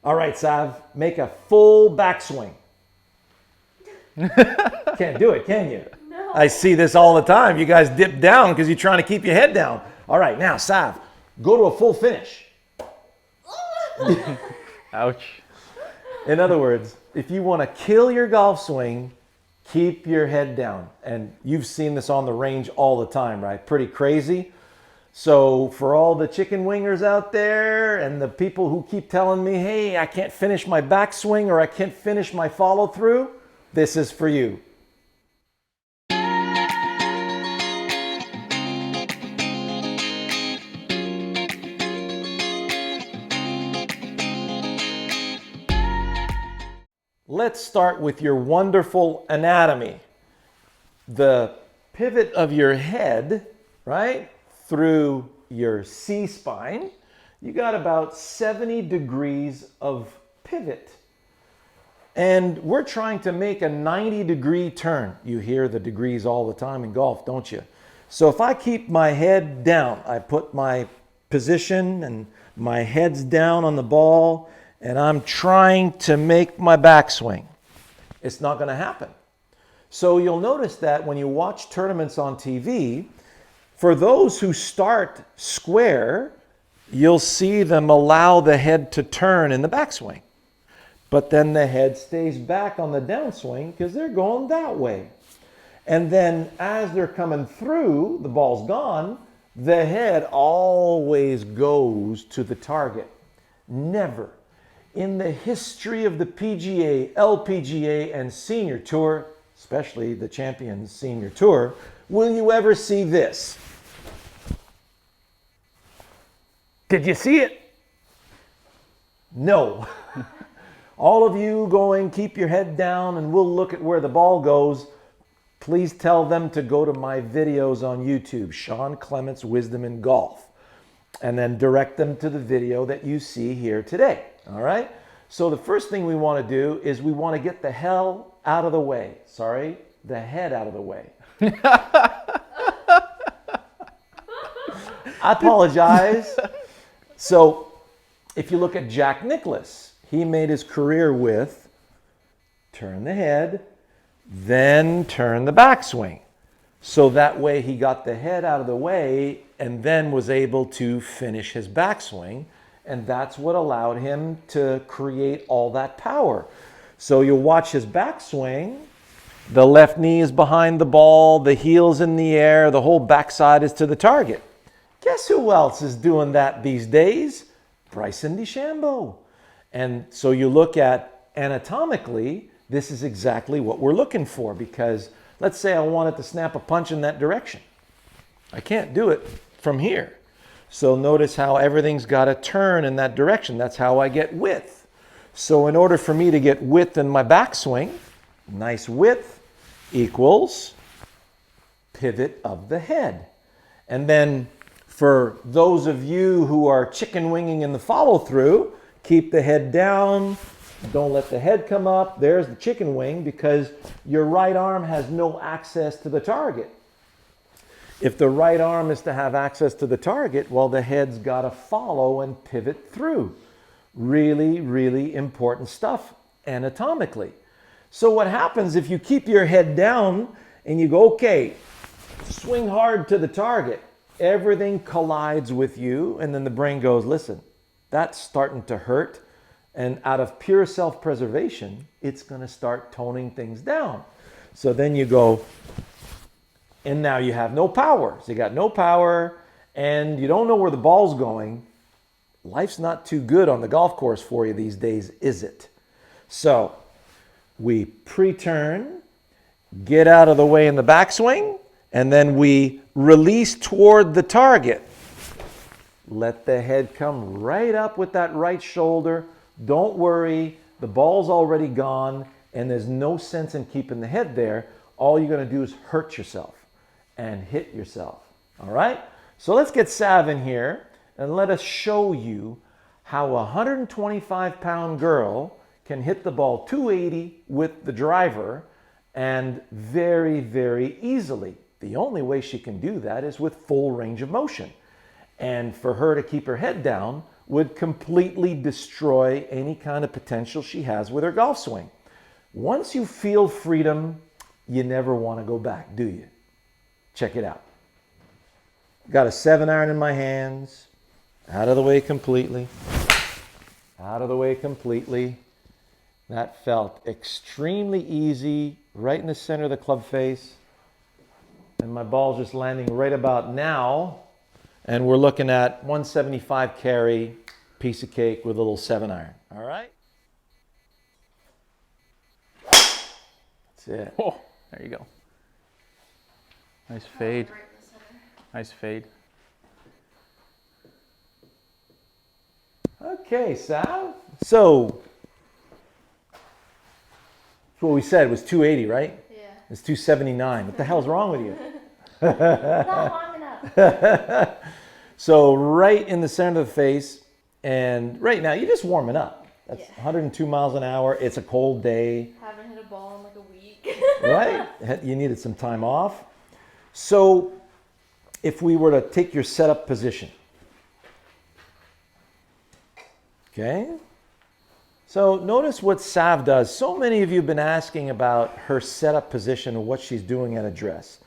All right, Sav, make a full backswing. Can't do it, can you? No. I see this all the time. You guys dip down because you're trying to keep your head down. All right, now, Sav, go to a full finish. Ouch. In other words, if you want to kill your golf swing, keep your head down. And you've seen this on the range all the time, right? Pretty crazy. So for all the chicken wingers out there and the people who keep telling me, hey, I can't finish my backswing or I can't finish my follow through, this is for you. Let's start with your wonderful anatomy. The pivot of your head, right, through your C-spine, you got about 70 degrees of pivot. And we're trying to make a 90-degree turn. You hear the degrees all the time in golf, don't you? So if I keep my head down, I put my position and my head's down on the ball, and I'm trying to make my backswing, it's not going to happen. So you'll notice that when you watch tournaments on TV, for those who start square, you'll see them allow the head to turn in the backswing. But then the head stays back on the downswing because they're going that way. And then as they're coming through, the ball's gone, the head always goes to the target. Never in the history of the PGA, LPGA, and Senior Tour, especially the Champions Senior Tour, will you ever see this. Did you see it? No. All of you going, keep your head down and we'll look at where the ball goes. Please tell them to go to my videos on YouTube, Sean Clements Wisdom in Golf, and then direct them to the video that you see here today. All right? So the first thing we want to do is we want to get the hell out of the way. Sorry, the head out of the way. I apologize. So if you look at Jack Nicklaus, he made his career with turn the head, then turn the backswing. So that way he got the head out of the way and then was able to finish his backswing. And that's what allowed him to create all that power. So you'll watch his backswing. The left knee is behind the ball, the heel's in the air, the whole backside is to the target. Guess who else is doing that these days? Bryson DeChambeau. And so you look at anatomically, this is exactly what we're looking for, because let's say I wanted to snap a punch in that direction. I can't do it from here. So notice how everything's got to turn in that direction. That's how I get width. So in order for me to get width in my backswing, nice width equals pivot of the head. And then for those of you who are chicken winging in the follow through, keep the head down. Don't let the head come up. There's the chicken wing because your right arm has no access to the target. If the right arm is to have access to the target, well, the head's got to follow and pivot through. Really, really important stuff anatomically. So what happens if you keep your head down and you go, okay, swing hard to the target, everything collides with you, and then the brain goes, listen, that's starting to hurt. And out of pure self-preservation, it's going to start toning things down. So then you go, and now you have no power. So you got no power, and you don't know where the ball's going. Life's not too good on the golf course for you these days, is it? So we pre-turn, get out of the way in the backswing, and then we release toward the target. Let the head come right up with that right shoulder. Don't worry, the ball's already gone, and there's no sense in keeping the head there. All you're going to do is hurt yourself and hit yourself. All right? So let's get Sav in here and let us show you how a 125-pound girl can hit the ball 280 with the driver and very, very easily. The only way she can do that is with full range of motion. And for her to keep her head down, would completely destroy any kind of potential she has with her golf swing. Once you feel freedom, you never want to go back, do you? Check it out. Got a 7-iron in my hands, out of the way completely, out of the way completely. That felt extremely easy, right in the center of the club face. And my ball's just landing right about now. And we're looking at 175 carry, piece of cake with a little 7-iron. All right? That's it. Oh, there you go. Nice fade. Nice fade. Okay, Sal. So, that's what we said was 280, right? Yeah. It's 279. What the hell's wrong with you? Not long enough. So right in the center of the face, and right now you're just warming up. That's Yeah. 102 miles an hour. It's a cold day, Haven't hit a ball in like a week. right? You needed some time off. So if we were to take your setup position, okay? So notice what Sav does. So many of you have been asking about her setup position and what she's doing at address.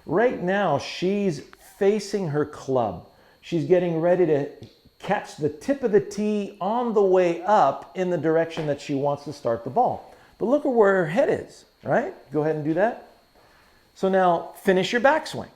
Right now, she's facing her club. She's getting ready to catch the tip of the tee on the way up in the direction that she wants to start the ball. But look at where her head is, right? Go ahead and do that. So now finish your backswing.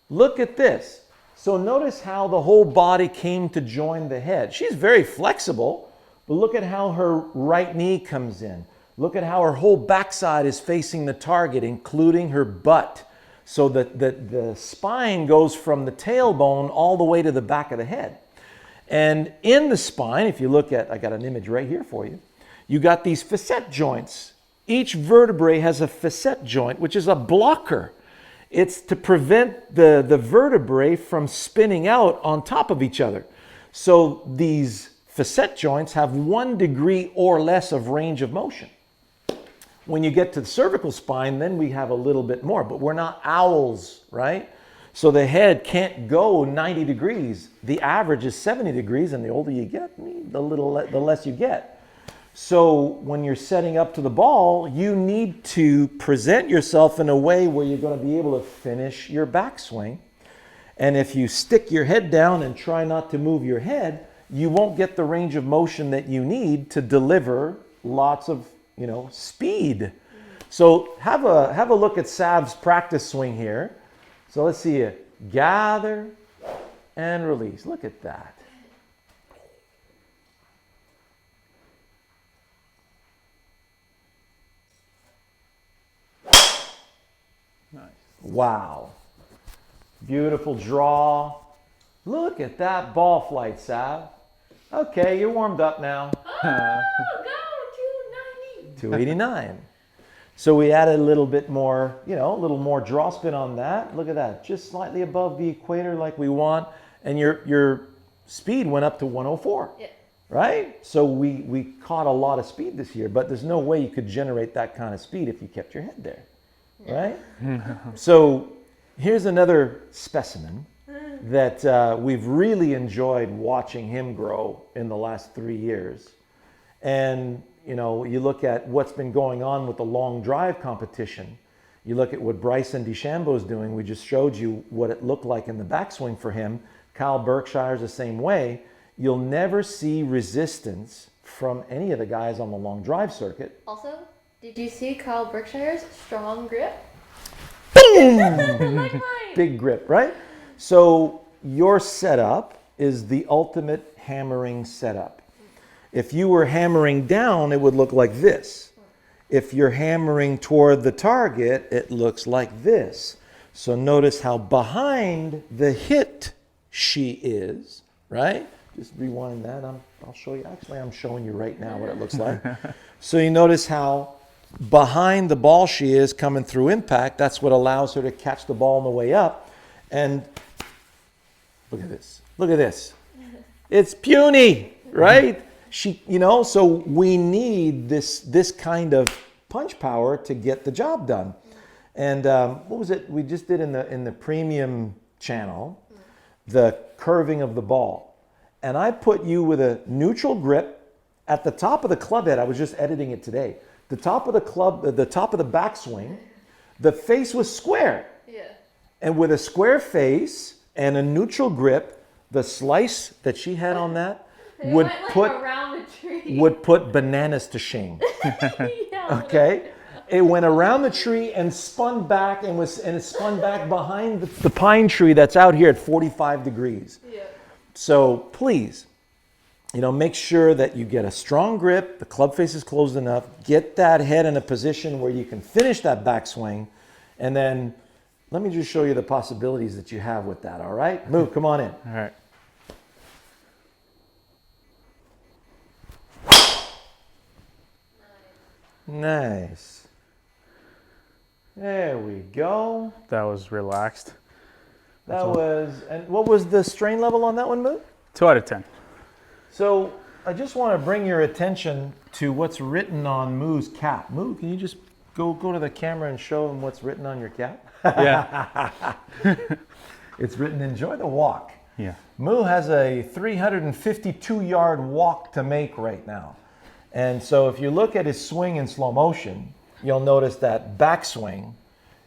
Look at this. So notice how the whole body came to join the head. She's very flexible, but look at how her right knee comes in. Look at how her whole backside is facing the target, including her butt. So that the spine goes from the tailbone all the way to the back of the head. And in the spine, if you look at, I got an image right here for you, you got these facet joints. Each vertebrae has a facet joint, which is a blocker. It's to prevent the vertebrae from spinning out on top of each other. So these facet joints have 1 degree or less of range of motion. When you get to the cervical spine, then we have a little bit more, but we're not owls, right? So the head can't go 90 degrees. The average is 70 degrees, and the older you get, the less you get. So when you're setting up to the ball, you need to present yourself in a way where you're going to be able to finish your backswing. And if you stick your head down and try not to move your head, you won't get the range of motion that you need to deliver lots of speed. So have a look at Sav's practice swing here. So let's see it. Gather and release. Look at that. Nice. Wow. Beautiful draw. Look at that ball flight, Sav. Okay, you're warmed up now. Oh, go 290. 289. So we added a little bit more, a little more draw spin on that. Look at that, just slightly above the equator like we want. And your speed went up to 104, Yeah. right? So we caught a lot of speed this year, but there's no way you could generate that kind of speed if you kept your head there, right? So here's another specimen that we've really enjoyed watching him grow in the last 3 years. And you look at what's been going on with the long drive competition. You look at what Bryson DeChambeau is doing. We just showed you what it looked like in the backswing for him. Kyle Berkshire's the same way. You'll never see resistance from any of the guys on the long drive circuit. Also, did you see Kyle Berkshire's strong grip? Boom! Like mine. Big grip, right? So your setup is the ultimate hammering setup. If you were hammering down, it would look like this. If you're hammering toward the target, it looks like this. So notice how behind the hit she is, right? Just rewind that. I'll show you. Actually, I'm showing you right now what it looks like. So you notice how behind the ball she is coming through impact. That's what allows her to catch the ball on the way up. And look at this. Look at this. It's puny, right? So we need this kind of punch power to get the job done. And what was it we just did in the premium channel? The curving of the ball. and I put you with a neutral grip at the top of the club head. I was just editing it today. The top of the backswing, the face was square. Yeah. And with a square face and a neutral grip, the slice that she had on that It would went, like, put around the tree. would put bananas to shame. Yeah, Okay? It went around the tree and spun back and it spun back behind the pine tree that's out here at 45 degrees. Yeah. So please, make sure that you get a strong grip, the club face is closed enough, get that head in a position where you can finish that backswing, and then let me just show you the possibilities that you have with that, all right? Move, come on in. All right. Nice. There we go. That was relaxed. And what was the strain level on that one, Moo? 2 out of 10. So I just want to bring your attention to what's written on Moo's cap. Moo, can you just go to the camera and show him what's written on your cap? Yeah. It's written, enjoy the walk. Yeah. Moo has a 352-yard walk to make right now. And so if you look at his swing in slow motion, you'll notice that backswing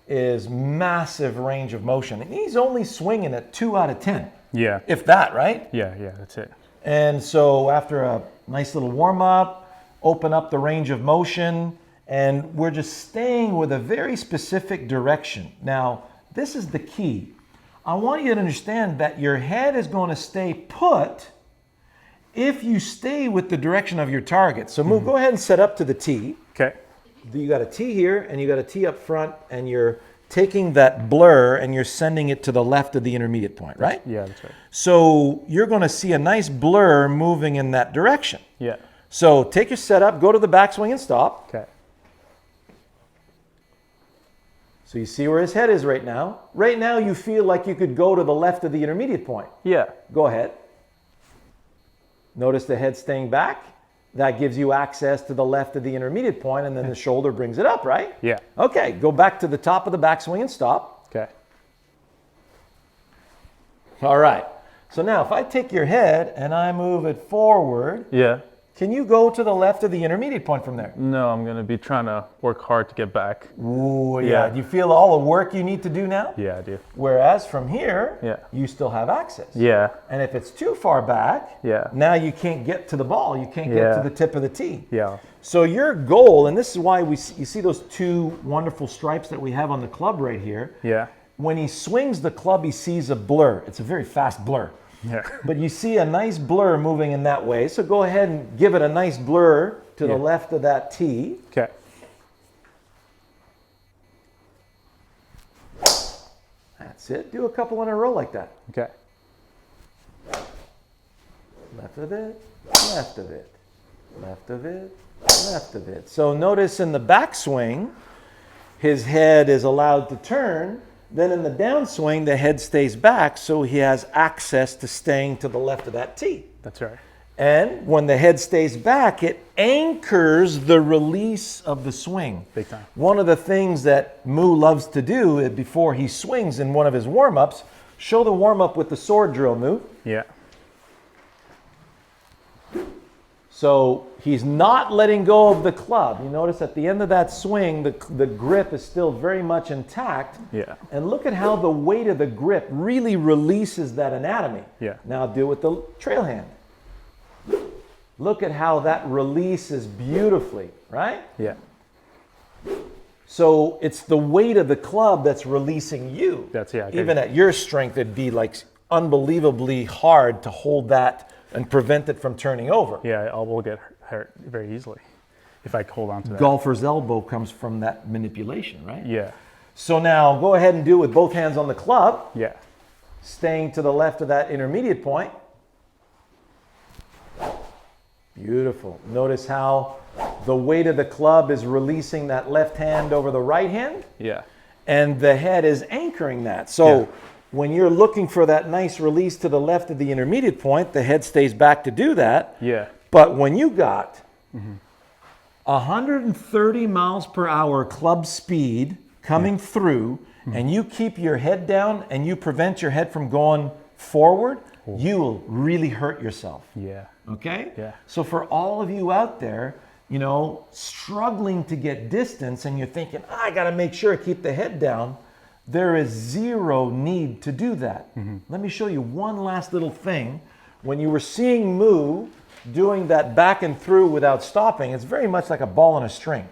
is massive range of motion. And he's only swinging at 2 out of 10, Yeah. if that, right? Yeah, that's it. And so after a nice little warm-up, open up the range of motion, and we're just staying with a very specific direction. Now, this is the key. I want you to understand that your head is going to stay put if you stay with the direction of your target. So Moo, go ahead and set up to the tee. Okay. You got a tee here, and you got a tee up front, and you're taking that blur and you're sending it to the left of the intermediate point, right? Yeah, that's right. So you're going to see a nice blur moving in that direction. Yeah. So take your setup, go to the backswing and stop. Okay. So you see where his head is right now. Right now you feel like you could go to the left of the intermediate point. Yeah. Go ahead. Notice the head staying back. That gives you access to the left of the intermediate point, and then the shoulder brings it up, right? Yeah. Okay, go back to the top of the backswing and stop. Okay. All right. So now if I take your head and I move it forward, Yeah. can you go to the left of the intermediate point from there? No, I'm going to be trying to work hard to get back. Ooh, yeah. Yeah. Do you feel all the work you need to do now? Yeah, I do. Whereas from here, Yeah. you still have access. Yeah. And if it's too far back, Yeah. now you can't get to the ball. You can't get Yeah. to the tip of the tee. Yeah. So your goal, and this is why you see those two wonderful stripes that we have on the club right here. Yeah. When he swings the club, he sees a blur. It's a very fast blur. Yeah. But you see a nice blur moving in that way. So go ahead and give it a nice blur to the Yeah. left of that tee. Okay. That's it. Do a couple in a row like that. Okay. Left of it, left of it, left of it, left of it. So notice in the backswing, his head is allowed to turn. Then in the downswing, the head stays back, so he has access to staying to the left of that tee. That's right. And when the head stays back, it anchors the release of the swing. Big time. One of the things that Moo loves to do before he swings in one of his warm-ups, show the warm-up with the sword drill, Moo. Yeah. So he's not letting go of the club. You notice at the end of that swing, the grip is still very much intact. Yeah. And look at how the weight of the grip really releases that anatomy. Yeah. Now do it with the trail hand. Look at how that releases beautifully, right? Yeah. So it's the weight of the club that's releasing you. That's, yeah. Even at your strength, it'd be like unbelievably hard to hold that and prevent it from turning over. Yeah, I will get hurt very easily if I hold on to that. Golfer's elbow comes from that manipulation, right? Yeah. So now go ahead and do it with both hands on the club, Yeah. staying to the left of that intermediate point. Beautiful. Notice how the weight of the club is releasing that left hand over the right hand, Yeah. and the head is anchoring that. So Yeah. when you're looking for that nice release to the left of the intermediate point, the head stays back to do that. Yeah. But when you got 130 miles per hour club speed coming through, and you keep your head down and you prevent your head from going forward, you'll really hurt yourself. Yeah. Okay? Yeah. So for all of you out there, you know, struggling to get distance and you're thinking, I got to make sure I keep the head down, there is zero need to do that. Let me show you one last little thing. When you were seeing Moo doing that back and through without stopping, it's very much like a ball on a string.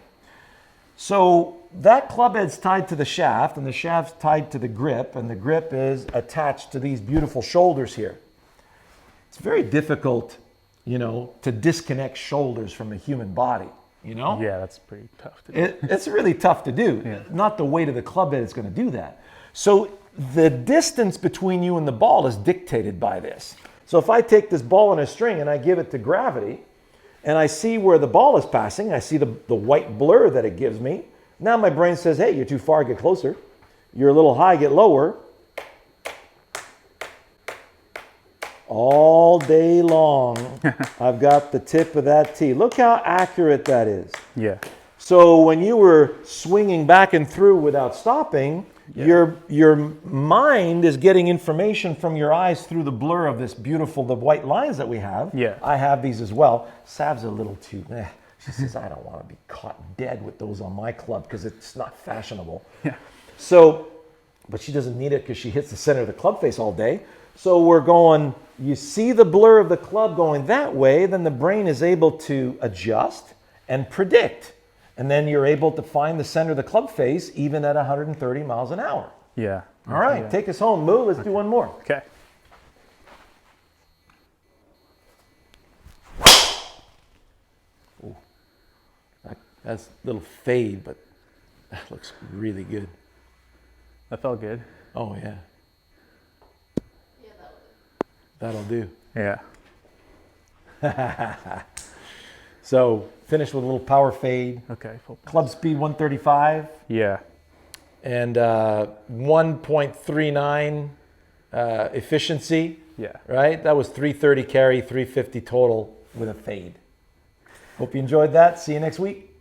So that club head's tied to the shaft, and the shaft's tied to the grip, and the grip is attached to these beautiful shoulders here. It's very difficult, you know, to disconnect shoulders from a human body, you know? Yeah, that's pretty tough to do. It's really tough to do. Yeah. Not the weight of the club head is going to do that. So the distance between you and the ball is dictated by this. So if I take this ball on a string and I give it to gravity, and I see where the ball is passing, I see the white blur that it gives me. Now my brain says, hey, you're too far, get closer. You're a little high, get lower. All day long, I've got the tip of that tee. Look how accurate that is. Yeah. So when you were swinging back and through without stopping, your mind is getting information from your eyes through the blur of this beautiful, the white lines that we have. Yeah. I have these as well. Sav's a little too, she says, I don't want to be caught dead with those on my club because it's not fashionable. Yeah. So, but she doesn't need it because she hits the center of the club face all day. So we're going, you see the blur of the club going that way, then the brain is able to adjust and predict. And then you're able to find the center of the club face even at 130 miles an hour. Yeah. All right, Yeah. take us home, Moo. Let's do one more. Okay. That's a little fade, but that looks really good. That felt good. Oh, yeah. Yeah, that That'll do. Yeah. So finish with a little power fade. Okay. Full. Club speed 135 Yeah. and 1.39 efficiency. Yeah. Right? That was 330 carry, 350 total with a fade. Hope you enjoyed that. See you next week.